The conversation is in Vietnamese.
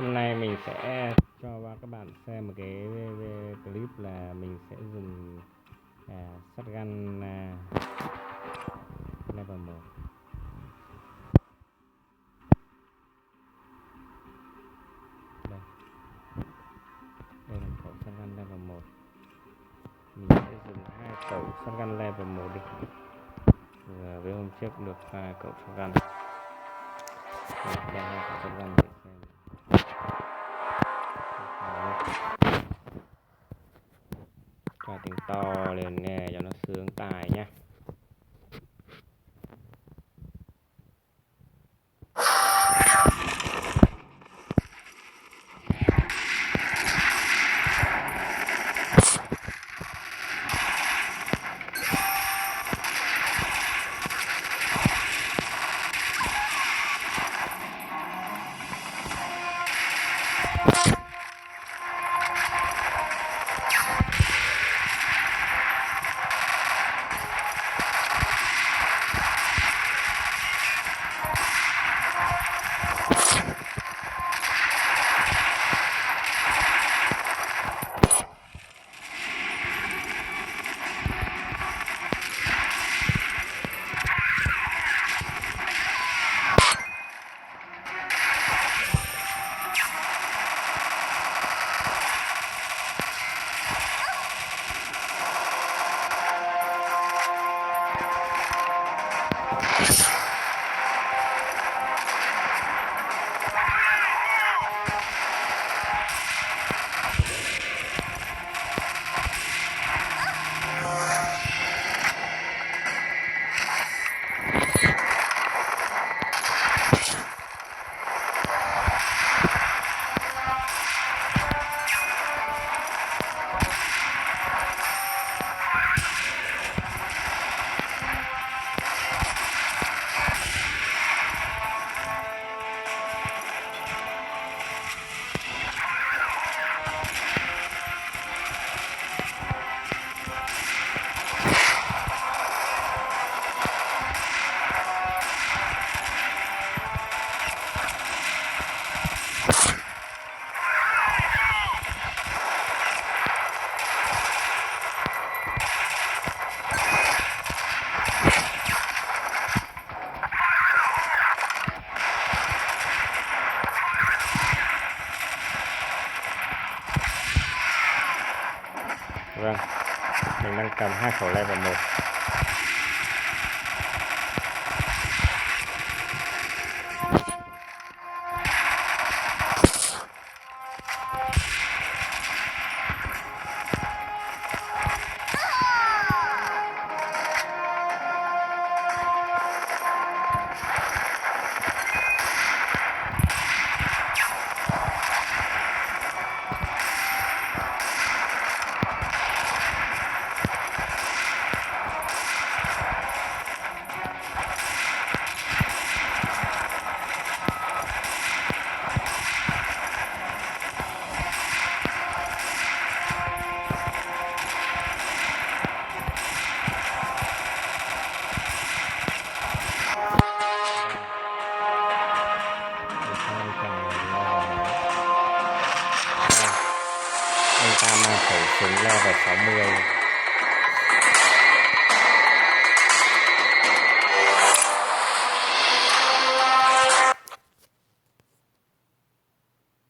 Hôm nay mình sẽ cho các bạn xem một cái clip là mình sẽ dùng shotgun level 1. Đây là khẩu shotgun level 1. Mình sẽ dùng 2 khẩu shotgun level 1 đi. Với hôm trước được 2 khẩu shotgun. Đây là khẩu shotgun để xem. Cho tiếng to lên nè cho nó sướng tai nhá. Vâng, mình đang cầm 2 khẩu level 1. Anh ta mang khẩu súng level 60.